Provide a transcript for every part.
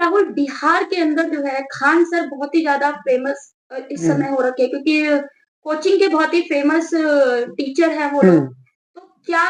राहुल, बिहार के अंदर जो है खान सर बहुत ही ज़्यादा फ़ेमस इस हुँ, समय हो रखे हैं, क्योंकि कोचिंग के बहुत ही फ़ेमस टीचर हैं वो हुँ। लोग। तो क्या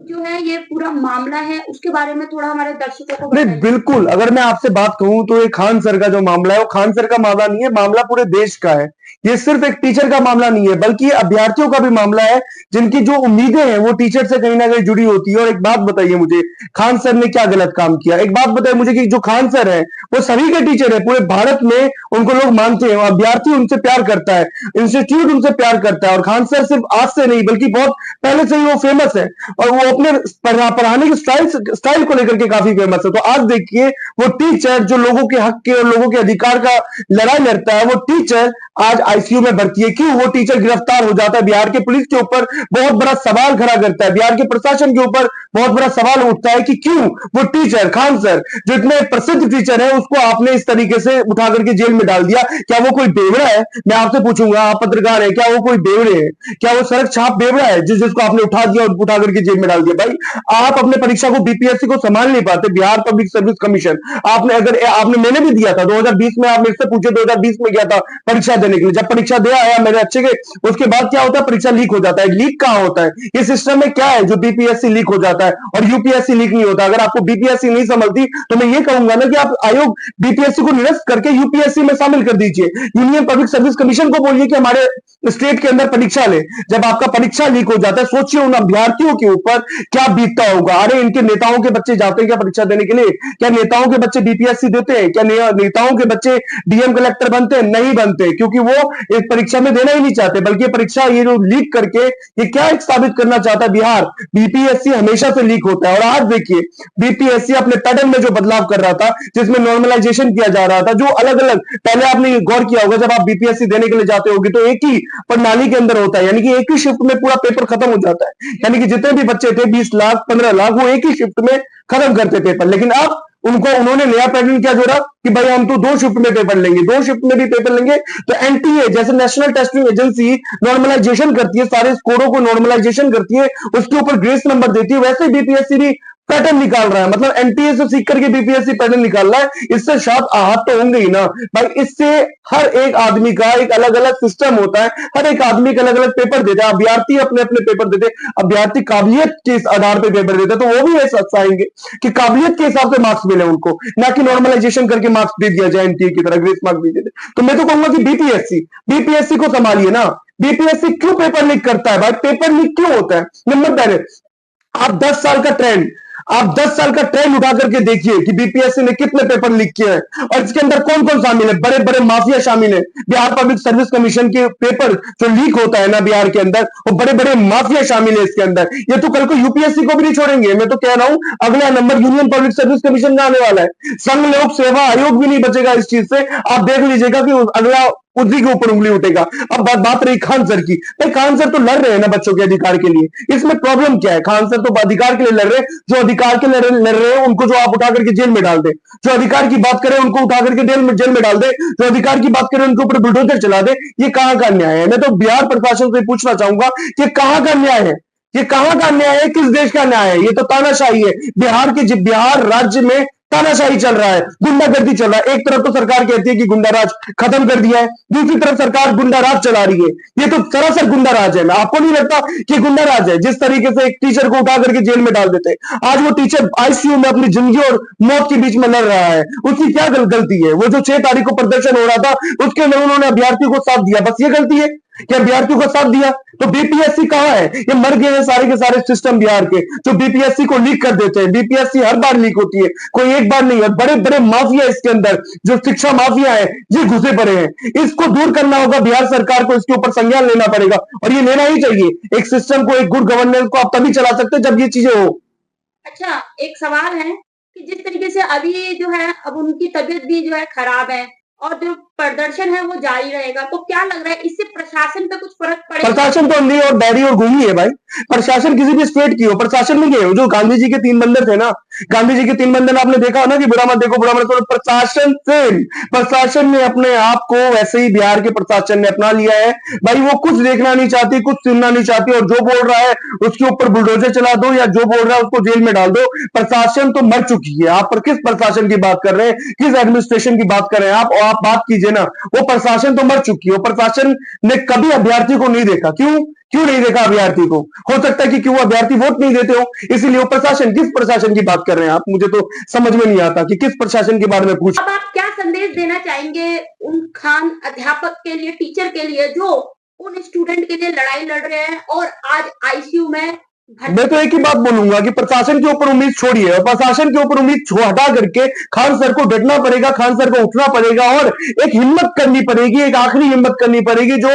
जो है ये पूरा मामला है, उसके बारे में थोड़ा हमारे दर्शकों को नहीं, बताइए? बिल्कुल, अगर मैं आपसे बात कहूँ तो ये खान सर का जो मामला है, वो खान सर का मामला नहीं है, मामला पूरे देश का है। ये सिर्फ़ एक टीचर का मामला नहीं है, बल्कि ये अभ्यर्थियों का भी मामला है, जिनकी जो उम्मीदें हैं, वो टीचर से कहीं न कहीं जुड़ी होती है। और एक बात बताइए मुझे, खान सर ने क्या गलत काम किया? एक बात बताइए मुझे कि जो खान सर हैं, वो सभी के टीचर हैं, पूरे भारत में उनको लोग मानते हैं, अभ्यर्थी उनसे प्यार करता है, इंस्टीट्यूट उनसे प्यार करता है। और खान सर सिर्फ़ आज से नहीं, बल्कि बहुत पहले से ही वो फ़ेमस है और वो अपने पढ़ाने के स्टाइल को लेकर के काफ़ी फ़ेमस है। तो आज देखिए, वो टीचर जो लोगों के हक के और लोगों के अधिकार का लड़ाई लड़ता है, वो टीचर आज आईसीयू में भर्ती है। क्यों? वो टीचर गिरफ्तार हो जाता है। बिहार के पुलिस के ऊपर बहुत बड़ा सवाल खड़ा करता है, बिहार के प्रशासन के ऊपर बहुत बड़ा सवाल उठता है कि क्यों वो टीचर खान सर, जो इतने प्रसिद्ध टीचर है, उसको आपने इस तरीके से उठा करके जेल में डाल दिया। क्या वो कोई बेवड़ा है? मैं आपसे पूछूंगा, आप पत्रकार है, क्या वो कोई बेवड़े है? क्या वो सड़क छाप बेवड़ा है जिसको आपने उठा दिया और उठा करके जेल में डाल दिया? भाई, आप अपने परीक्षा को बीपीएससी को संभाल नहीं पाते। बिहार पब्लिक सर्विस कमीशन, आपने अगर आपने मैंने भी दिया था 2020 में, आप मेरे से पूछे 2020 में गया था परीक्षा देने के लिए। जब परीक्षा दे आया मेरे अच्छे के, उसके बाद क्या होता है? परीक्षा लीक हो जाता है। लीक कहां होता है? ये सिस्टम में क्या है जो बीपीएससी लीक हो जाता है और यूपीएससी लीक नहीं होता? अगर आपको बीपीएससी नहीं समझती तो मैं ये कहूंगा ना कि आप आयोग बीपीएससी को निरस्त करके यूपीएससी में शामिल कर दीजिए। यूनियन पब्लिक सर्विस कमीशन को बोलिए कि हमारे स्टेट के अंदर परीक्षा ले। जब आपका परीक्षा लीक हो जाता है, सोचिए उन अभ्यर्थियों के ऊपर क्या बीतता होगा। अरे, इनके नेताओं के बच्चे जाते हैं क्या परीक्षा देने के लिए? क्या नेताओं के बच्चे बीपीएससी देते हैं? क्या नेताओं के बच्चे डीएम कलेक्टर बनते हैं? नहीं बनते, क्योंकि वो एक परीक्षा में देना ही नहीं चाहते। बल्कि परीक्षा ये जो लीक करके ये क्या एक साबित करना चाहता है? बिहार बीपीएससी हमेशा से लीक होता है। और आज देखिए, बीपीएससी अपने पैटर्न में जो बदलाव कर रहा था, जिसमें नॉर्मलाइजेशन किया जा रहा था, जो अलग अलग, पहले आपने गौर किया होगा, जब आप बीपीएससी देने के लिए जाते होगे तो एक ही प्रणाली के अंदर होता है, यानी कि एक ही शिफ्ट में पूरा पेपर खत्म हो जाता है। यानी कि जितने भी बच्चे थे 20 लाख 15 लाख, वो एक ही शिफ्ट में खत्म करते पेपर। लेकिन अब उन्होंने नया पैटर्न क्या जोड़ा कि भाई हम तो 2 शिफ्ट में पेपर लेंगे, 2 शिफ्ट में भी पेपर लेंगे। तो एनटीए जैसे नेशनल टेस्टिंग एजेंसी नॉर्मलाइजेशन करती है, सारे स्कोरों को नॉर्मलाइजेशन करती है, उसके ऊपर ग्रेस नंबर देती है, वैसे बीपीएससी भी पैटर्न निकाल रहा है। मतलब एनटीए से सीख करके बीपीएससी पैटर्न निकाल रहा है। इससे शायद आहत तो होंगे ही ना भाई। इससे हर एक आदमी का एक अलग अलग सिस्टम होता है, हर एक आदमी का अलग अलग पेपर देता है। अभ्यर्थी अपने अपने पेपर देते हैं, अभ्यर्थी काबिलियत के आधार पर पेपर देते हैं, तो वो भी ऐसा चाहेंगे कि काबिलियत के हिसाब से मार्क्स मिले उनको, ना कि नॉर्मलाइजेशन करके मार्क्स दे दिया जाए एनटीए की तरह, ग्रेस मार्क्स दे देते। तो मैं तो कहूंगा कि बीपीएससी बीपीएससी को संभालिए ना। बीपीएससी क्यों पेपर लीक करता है भाई? पेपर लीक क्यों होता है? नंबर पहले, आप 10 साल का ट्रेंड आप 10 साल का ट्रेंड उठा करके देखिए कि बीपीएससी ने कितने पेपर लीक किए हैं और इसके अंदर कौन कौन शामिल है। बड़े बड़े माफिया शामिल है। बिहार पब्लिक सर्विस कमीशन के पेपर जो लीक होता है ना बिहार के अंदर, वो बड़े बड़े माफिया शामिल है इसके अंदर। ये तो कल को यूपीएससी को भी नहीं छोड़ेंगे। मैं तो कह रहा हूं, अगला number union public service commission का आने वाला है। संघ लोक सेवा आयोग भी नहीं बचेगा इस चीज से। आप देख लीजिएगा कि अगला उसी के ऊपर उंगली उठेगा। अब बात रही खान सर की, भाई खान सर तो लड़ रहे हैं ना बच्चों के अधिकार के लिए। इसमें प्रॉब्लम क्या है? खान सर तो अधिकार के लिए लड़ रहे हैं। जो अधिकार के लिए लड़ रहे हैं उनको जो आप उठा करके जेल में डाल दे, जो अधिकार की बात करें उनको उठा करके जेल में डाल दे, जो अधिकार की बात करें उनके ऊपर बुलडोजर चला दे, ये कहां का न्याय है? मैं तो बिहार प्रशासन से पूछना चाहूंगा कि कहां का न्याय है? ये कहां का न्याय है? किस देश का न्याय है? ये तो तानाशाही है। बिहार राज्य में तानाशाही चल रहा है, गुंडागर्दी चल रहा है। एक तरफ तो सरकार कहती है कि गुंडाराज खत्म कर दिया है, दूसरी तरफ सरकार गुंडाराज चला रही है। ये तो सरासर गुंडाराज है। आपको नहीं लगता कि गुंडाराज है? जिस तरीके से एक टीचर को उठा करके जेल में डाल देते, आज वो टीचर आईसीयू में अपनी जिंदगी और मौत के बीच में लड़ रहा है। उसकी क्या गलती है? वो जो 6 तारीख को प्रदर्शन हो रहा था, उसके अंदर उन्होंने अभ्यर्थियों को साथ दिया, बस ये गलती है कि अभ्यर्थियों को साथ दिया। तो बीपीएससी कहां है? ये मर गए हैं सारे के सारे सिस्टम बिहार के, जो बीपीएससी को लीक कर देते हैं। बीपीएससी हर बार लीक होती है, कोई एक बार नहीं है। बड़े बड़े माफिया इसके अंदर, जो शिक्षा माफिया है, ये घुसे पड़े हैं। इसको दूर करना होगा बिहार सरकार को, इसके ऊपर संज्ञान लेना पड़ेगा और ये लेना ही चाहिए। एक सिस्टम को, एक गुड गवर्नेंस को आप तभी चला सकते हैं जब ये चीजें हो। अच्छा, एक सवाल है कि जिस तरीके से अभी जो है अब उनकी तबीयत भी जो है खराब है और जो प्रदर्शन है वो जारी रहेगा, तो क्या लग रहा है इससे प्रशासन पे कुछ फर्क पड़ेगा? प्रशासन तो अंधी और बहरी और गूंगी है भाई। प्रशासन किसी भी स्टेट की हो, प्रशासन नहीं है। जो गांधी जी के 3 बंदर थे ना, गांधी जी के 3 बंदर आपने देखा हो ना कि बुरा मत देखो बुरा मत करो, प्रशासन से, प्रशासन ने अपने आप को वैसे ही बिहार के प्रशासन ने अपना लिया है भाई। वो कुछ देखना नहीं चाहती, कुछ सुनना नहीं चाहती, और जो बोल रहा है उसके ऊपर बुलडोजर चला दो, या जो बोल रहा है उसको जेल में डाल दो। प्रशासन तो मर चुकी है। आप पर किस प्रशासन की बात कर रहे हैं, किस एडमिनिस्ट्रेशन की बात कर रहे हैं आप? और आप बात कीजिए ना, वो प्रशासन तो मर चुकी है। प्रशासन ने कभी अभ्यर्थी को नहीं देखा। क्यों क्यों नहीं देखा अभ्यर्थी को? हो सकता है कि क्यों अभ्यर्थी वोट नहीं देते हो, इसीलिए वो प्रशासन, किस प्रशासन की बात कर रहे हैं आप? मुझे तो समझ में नहीं आता कि किस प्रशासन के बारे में पूछ। अब आप क्या संदेश देना चाहेंगे उन खान अध्यापक के लिए, टीचर के लिए, जो उन स्टूडेंट के लिए लड़ाई लड़ रहे हैं और आज आईसीयू में? मैं तो एक ही बात बोलूंगा कि प्रशासन के ऊपर उम्मीद छोड़िए, और प्रशासन के ऊपर उम्मीद हटा करके खान सर को डटना पड़ेगा, खान सर को उठना पड़ेगा, और एक हिम्मत करनी पड़ेगी, एक आखिरी हिम्मत करनी पड़ेगी। जो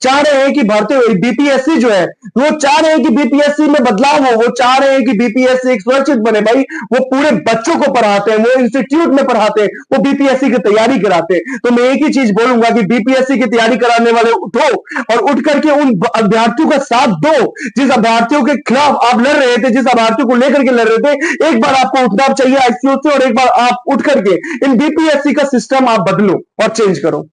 चाह रहे हैं कि भारतीय बीपीएससी जो है, वो चाह रहे हैं कि बीपीएससी में बदलाव हो, वो चाह रहे हैं कि बीपीएससी एक सुरक्षित बने भाई। वो पूरे बच्चों को पढ़ाते हैं, वो इंस्टीट्यूट में पढ़ाते हैं, वो बीपीएससी की तैयारी कराते हैं। तो मैं एक ही चीज बोलूंगा कि बीपीएससी की तैयारी कराने वाले उठो और उठ करके उन अभ्यर्थियों का साथ दो जिस अभ्यर्थियों के खिलाफ आप लड़ रहे थे, जिस अभ्यर्थियों को लेकर के लड़ रहे थे। एक बार आपको उठना चाहिए आईसीयू से, और एक बार आप उठ करके इन बीपीएससी का सिस्टम आप बदलो और चेंज करो।